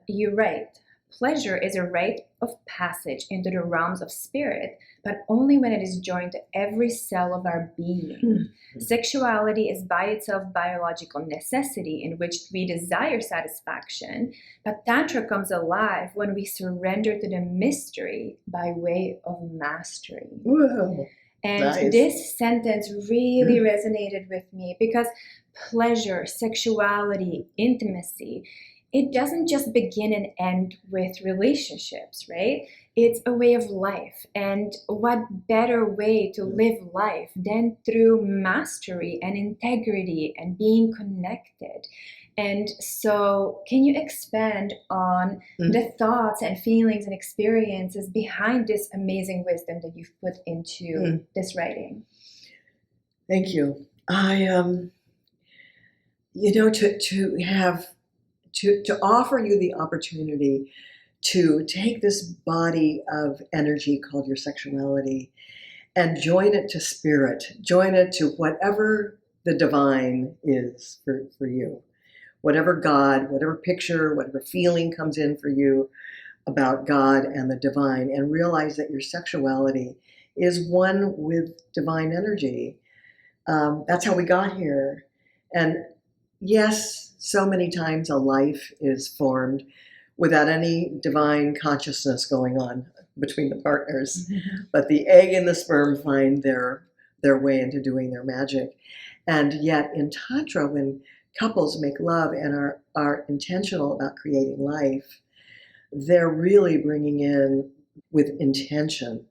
you're right. Pleasure is a rite of passage into the realms of spirit, but only when it is joined to every cell of our being. Sexuality is by itself biological necessity in which we desire satisfaction, but Tantra comes alive when we surrender to the mystery by way of mastery. Whoa. And Nice. this sentence really resonated with me because pleasure, sexuality, intimacy, it doesn't just begin and end with relationships, right? It's a way of life. And what better way to live life than through mastery and integrity and being connected? And so, can you expand on the thoughts and feelings and experiences behind this amazing wisdom that you've put into this writing? Thank you. To offer you the opportunity to take this body of energy called your sexuality and join it to spirit, join it to whatever the divine is for you. Whatever God, whatever picture, whatever feeling comes in for you about God and the divine, and realize that your sexuality is one with divine energy. That's how we got here. And yes, so many times a life is formed without any divine consciousness going on between the partners. But the egg and the sperm find their way into doing their magic. And yet in Tantra, when couples make love and are intentional about creating life, they're really bringing in, with intention,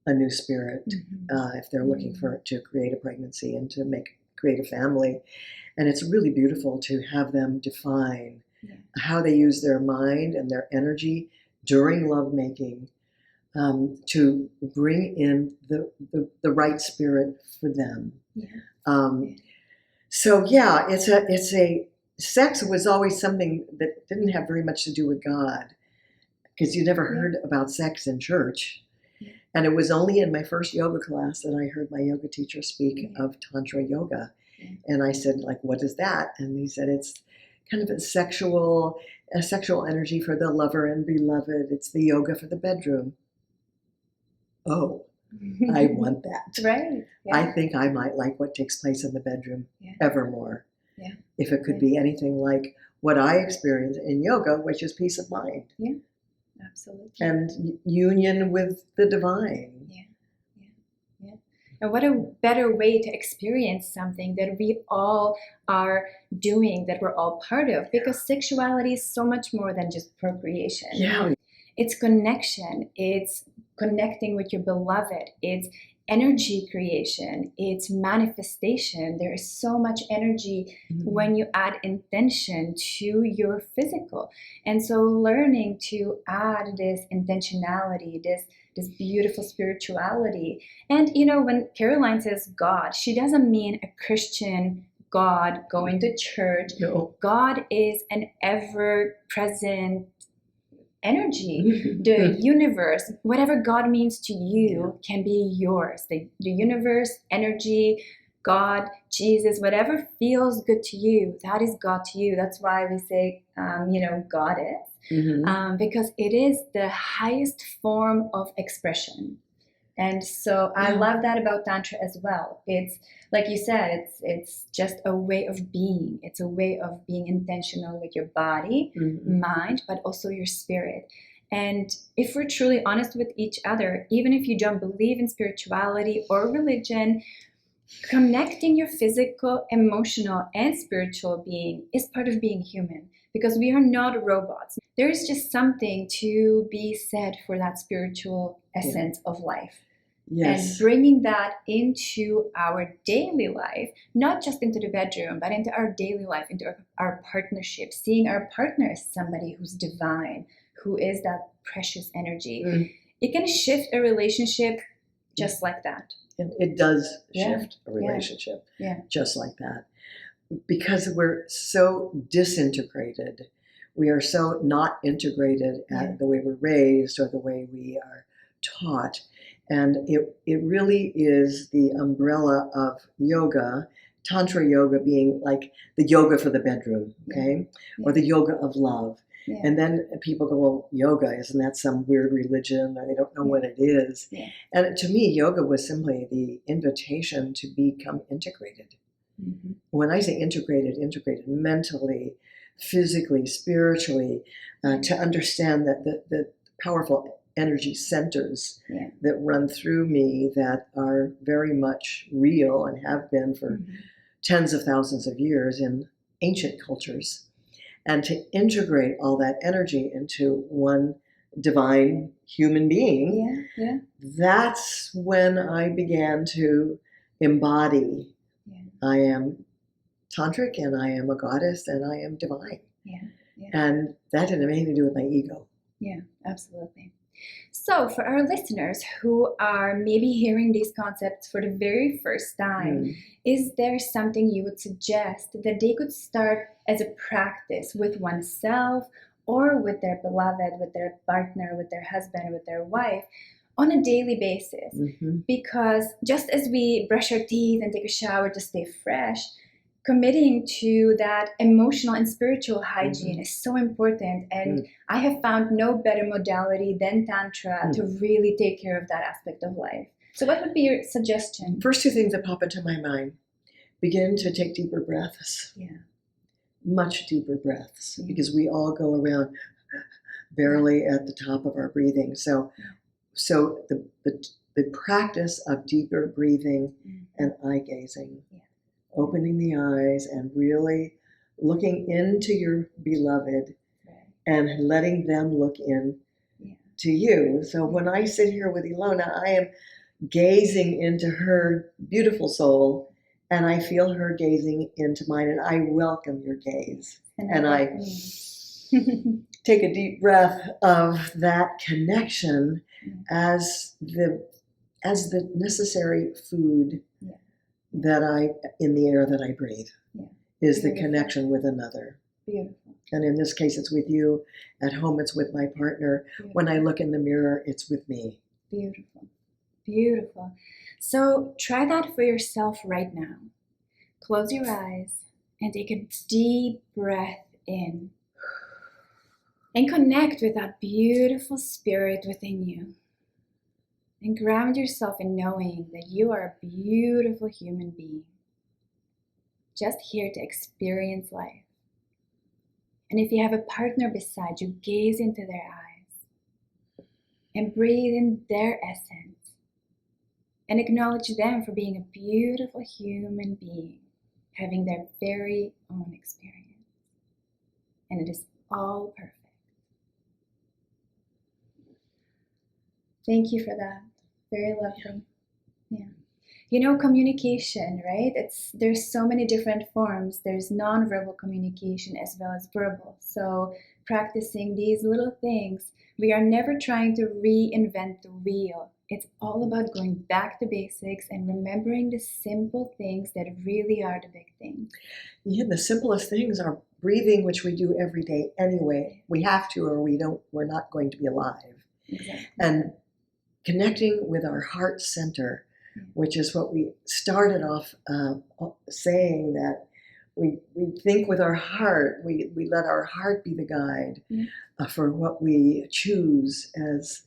a new spirit. If they're looking to create a pregnancy and to create a family. And it's really beautiful to have them define how they use their mind and their energy during lovemaking to bring in the right spirit for them. So yeah, it's a sex was always something that didn't have very much to do with God, because you never heard about sex in church. And it was only in my first yoga class that I heard my yoga teacher speak of Tantra Yoga. And I said, like, what is that? And he said, it's kind of a sexual energy for the lover and beloved. It's the yoga for the bedroom. Oh, I want that. Right. Yeah. I think I might like what takes place in the bedroom evermore. Yeah. If it could be anything like what I experience in yoga, which is peace of mind. Yeah, absolutely. And union with the divine. And what a better way to experience something that we all are doing, that we're all part of, because sexuality is so much more than just procreation. Yeah. It's connection. It's connecting with your beloved. It's energy creation. It's manifestation. There is so much energy when you add intention to your physical. And so learning to add this intentionality, this beautiful spirituality. And, when Caroline says God, she doesn't mean a Christian God going to church. No. God is an ever-present energy. The universe, whatever God means to you can be yours. The universe, energy, God, Jesus, whatever feels good to you, that is God to you. That's why we say, God is. Because it is the highest form of expression. And so I love that about Tantra as well. It's, like you said, it's just a way of being. It's a way of being intentional with your body, mind, but also your spirit. And if we're truly honest with each other, even if you don't believe in spirituality or religion, connecting your physical, emotional, and spiritual being is part of being human, because we are not robots. There is just something to be said for that spiritual essence of life. Yes. And bringing that into our daily life, not just into the bedroom, but into our daily life, into our partnership, seeing our partner as somebody who's divine, who is that precious energy. It can shift a relationship just like that. And it does shift a relationship just like that. Because we're so disintegrated. We are so not integrated at the way we're raised or the way we are taught. And it really is the umbrella of yoga, Tantra Yoga being like the yoga for the bedroom, okay? Yeah. Or the yoga of love. Yeah. And then people go, well, yoga, isn't that some weird religion? I don't know what it is. Yeah. And to me, yoga was simply the invitation to become integrated. Mm-hmm. When I say integrated mentally, physically, spiritually, to understand that the powerful energy centers that run through me that are very much real and have been for tens of thousands of years in ancient cultures, and to integrate all that energy into one divine human being, that's when I began to embody I am tantric and I am a goddess and I am divine. And that didn't have anything to do with my ego. Yeah, absolutely. So for our listeners who are maybe hearing these concepts for the very first time, is there something you would suggest that they could start as a practice with oneself or with their beloved, with their partner, with their husband, with their wife on a daily basis? Because just as we brush our teeth and take a shower to stay fresh, committing to that emotional and spiritual hygiene is so important. And I have found no better modality than Tantra to really take care of that aspect of life. So what would be your suggestion? First two things that pop into my mind. Begin to take deeper breaths. Much deeper breaths. Because we all go around barely at the top of our breathing. So the practice of deeper breathing and eye gazing. Opening the eyes and really looking into your beloved and letting them look in to you. So when I sit here with Ilona, I am gazing into her beautiful soul and I feel her gazing into mine, and I welcome your gaze. And I take a deep breath of that connection as the necessary food that in the air that I breathe is the connection with another. Beautiful. And in this case, it's with you. At home, it's with my partner. When I look in the mirror, it's with me. Beautiful. Beautiful. So try that for yourself right now. Close your eyes and take a deep breath in. And connect with that beautiful spirit within you. And ground yourself in knowing that you are a beautiful human being, just here to experience life. And if you have a partner beside you, gaze into their eyes and breathe in their essence and acknowledge them for being a beautiful human being, having their very own experience. And it is all perfect. Thank you for that. Very lovely. Yeah. You know, communication, right? There's so many different forms. There's nonverbal communication as well as verbal. So practicing these little things, we are never trying to reinvent the wheel. It's all about going back to basics and remembering the simple things that really are the big things. Yeah, the simplest things are breathing, which we do every day anyway. We have to, or we're not going to be alive. Exactly. And connecting with our heart center, which is what we started off saying, that we think with our heart, we let our heart be the guide for what we choose as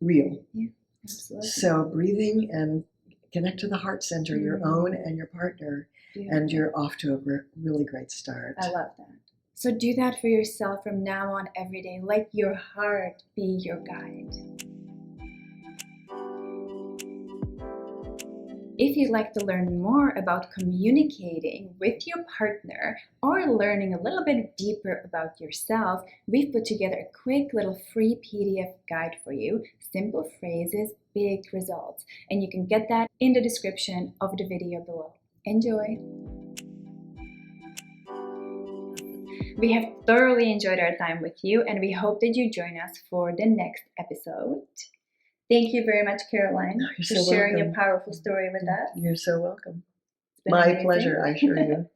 real. Yeah, absolutely. So breathing and connect to the heart center, your own and your partner, and you're off to a really great start. I love that. So do that for yourself from now on every day. Let your heart be your guide. If you'd like to learn more about communicating with your partner or learning a little bit deeper about yourself, we've put together a quick little free PDF guide for you. Simple phrases, big results. And you can get that in the description of the video below. Enjoy! We have thoroughly enjoyed our time with you, and we hope that you join us for the next episode. Thank you very much, Caroline, for sharing your powerful story with us. You're so welcome. My pleasure, I assure you.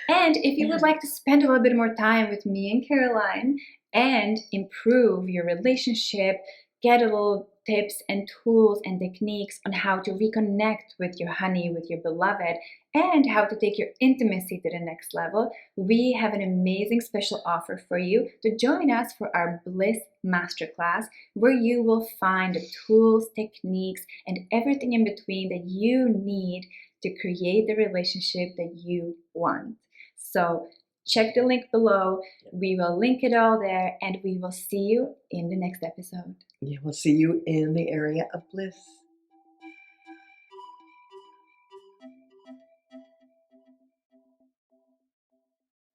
And if you would like to spend a little bit more time with me and Caroline and improve your relationship, get a little tips and tools and techniques on how to reconnect with your honey, with your beloved, and how to take your intimacy to the next level, we have an amazing special offer for you to join us for our Bliss Masterclass, where you will find the tools, techniques, and everything in between that you need to create the relationship that you want. So check the link below. We will link it all there, and we will see you in the next episode. Yeah, we'll see you in the area of bliss.